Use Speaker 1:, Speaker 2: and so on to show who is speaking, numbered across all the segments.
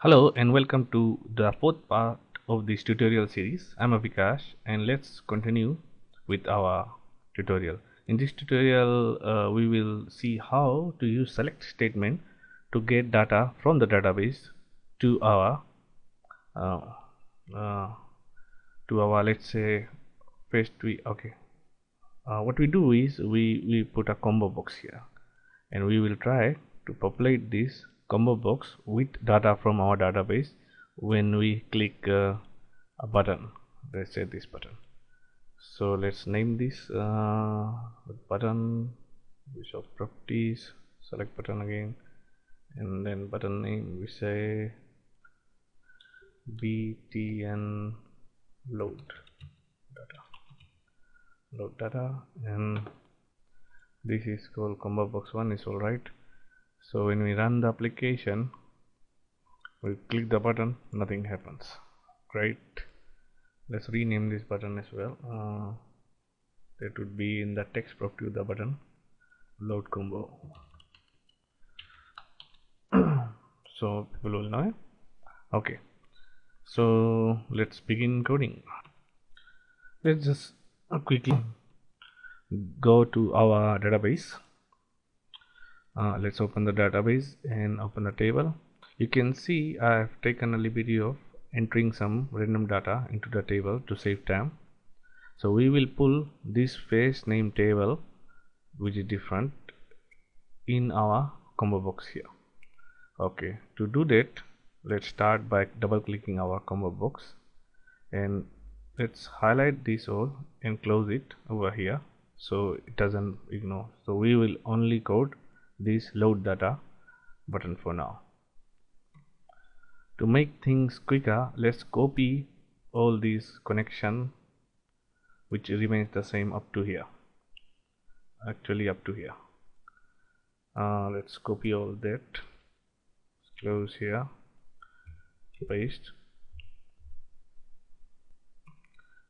Speaker 1: Hello and welcome to the fourth part of this tutorial series. I'm Avikash and let's continue with our tutorial. In this tutorial, we will see how to use select statement to get data from the database to our uh, uh, let's say first what we do is we put a combo box here and we will try to populate this combo box with data from our database when we click a button. Let's say this button. So let's name this button, visual properties, select button again, and then button name we say btn load data, and this is called combo box 1 is all right. So when we run the application, we click the button, nothing happens. Great. Let's rename this button as well. That would be in the text property of the button, load combo. So people will know. Okay. So let's begin coding. Let's just quickly go to our database. Let's open the database and open the table. You can see I've taken a liberty of entering some random data into the table to save time. So we will pull this face name table, which is different, in our combo box here. Okay, to do that, let's start by double clicking our combo box and let's highlight this all and close it over here so it doesn't ignore. So we will only code this load data button for now. To make things quicker, let's copy all these connection which remains the same up to here, actually up to here. Let's copy all that, close here, paste.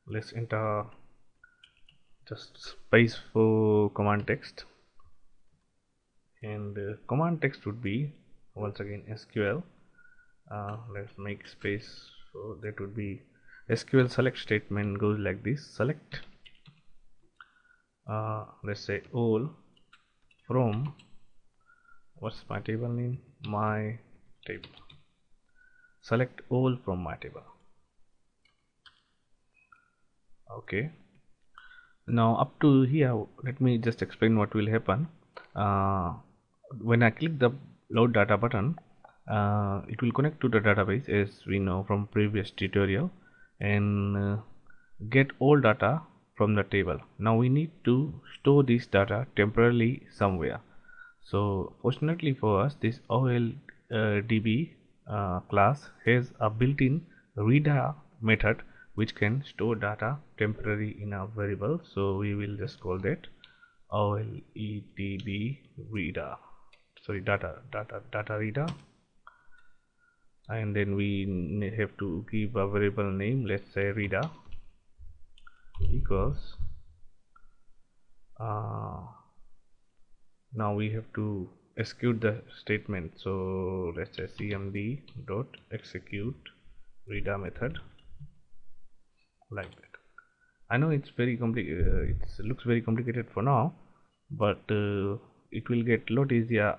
Speaker 1: Let's enter just space for command text, and command text would be once again SQL. Let's make space, so that would be SQL select statement goes like this: select let's say all from, what's my table name, my table. Select all from my table. Okay, now up to here let me just explain what will happen. When I click the load data button, it will connect to the database as we know from previous tutorial and get all data from the table. Now we need to store this data temporarily somewhere. So fortunately for us, this OLDB class has a built-in reader method which can store data temporarily in a variable. So we will just call that OLEDB reader, sorry, data reader, and then we have to give a variable name. Let's say reader equals now we have to execute the statement. So let's say cmd dot execute reader method, like that. I know it's very complicated, it looks very complicated for now, but it will get a lot easier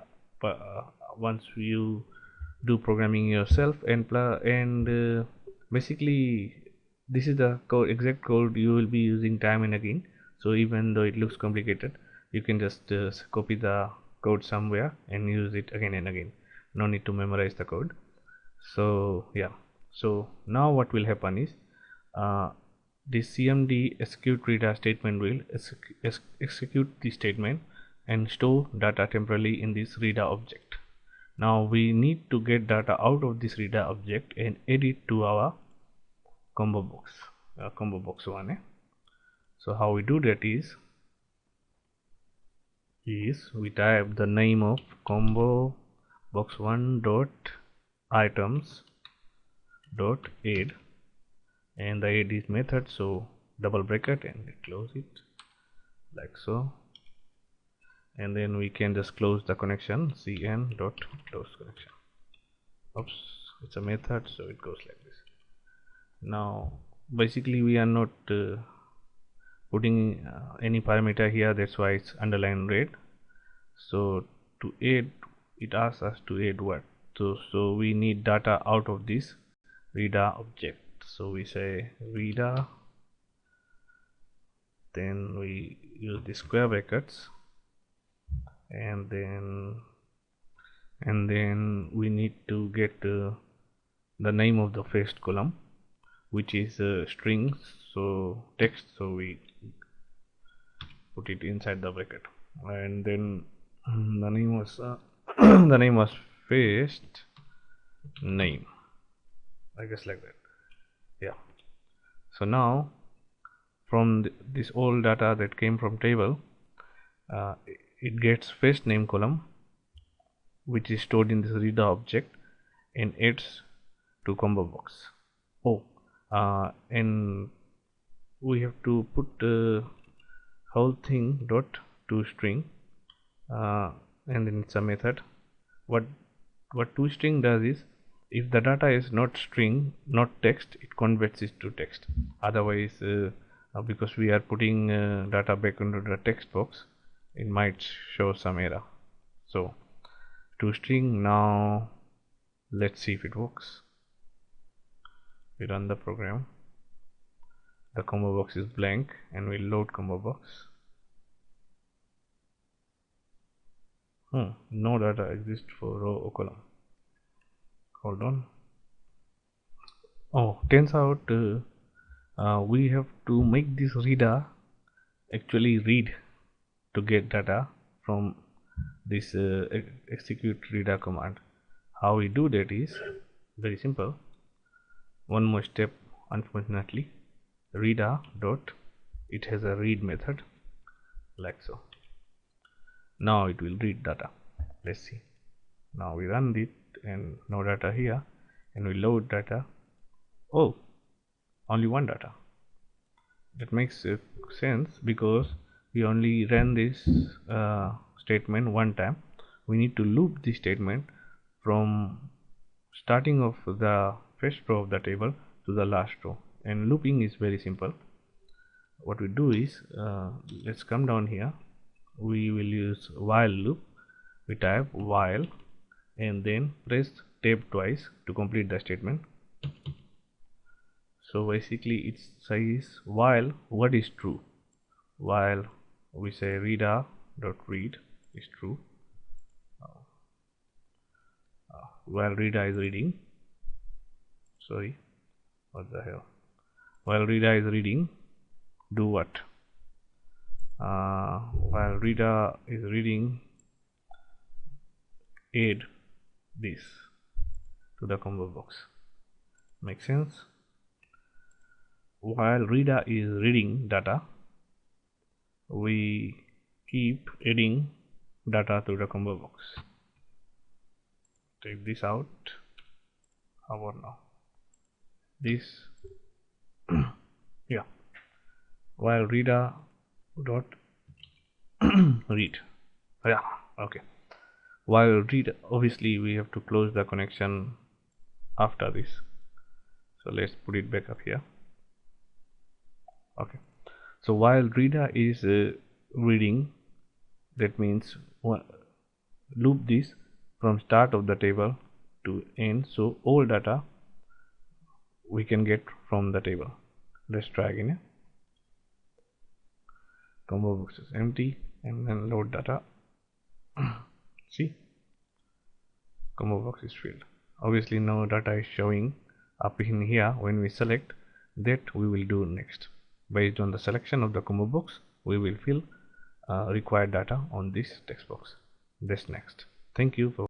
Speaker 1: once you do programming yourself, and basically this is the exact code you will be using time and again. So even though it looks complicated, you can just copy the code somewhere and use it again and again. No need to memorize the code. So yeah, so now what will happen is this cmd execute reader statement will execute the statement and store data temporarily in this reader object. Now we need to get data out of this reader object and add it to our combo box, combo box 1. So how we do that is we type the name of combo box 1 dot items dot add, and the add is method, so double bracket and close it like so, and then we can just close the connection, cn dot close connection. Oops, it's a method, so it goes like this. Now basically we are not putting any parameter here, that's why it's underlined red. So to add, it asks us to add what, so we need data out of this reader object. So we say reader, then we use the square brackets, and then we need to get the name of the first column, which is strings, so text, so we put it inside the bracket, and then the name was the name was first name, I guess, like that. Yeah, so now from this all data that came from table, it gets first name column, which is stored in this reader object, and adds to combo box. And we have to put whole thing dot to string, and then it's a method. What toString does is, if the data is not string, not text, it converts it to text. Otherwise, because we are putting data back into the text box, it might show some error. So toString, now let's see if it works. We run the program, the combo box is blank, and we load combo box. No data exists for row or column. Hold on. Oh, turns out we have to make this reader actually read to get data from this execute reader command. How we do that is very simple. One more step, unfortunately. Reader dot, it has a read method, like so. Now it will read data. Let's see. Now we run it, and no data here, and we load data. Oh, only one data. That makes sense, because we only ran this statement one time. We need to loop this statement from starting of the first row of the table to the last row, and looping is very simple. What we do is, let's come down here, we will use while loop. We type while and then press tab twice to complete the statement. So basically it says while what is true, while we say reader dot read is true, while reader is reading, sorry, what the hell, while reader is reading, do what? While reader is reading, add this to the combo box. Make sense? While reader is reading data, we keep adding data to the combo box. Take this out. How about now? This yeah, while reader dot read, yeah, okay. While read, obviously we have to close the connection after this, so let's put it back up here. Okay, so while reader is reading, that means loop this from start of the table to end, so all data we can get from the table. Let's try again. Combo box is empty, and then load data. See, combo box is filled. Obviously no data is showing up in here. When we select, that we will do next. Based on the selection of the combo box, we will fill required data on this text box. That's next. Thank you for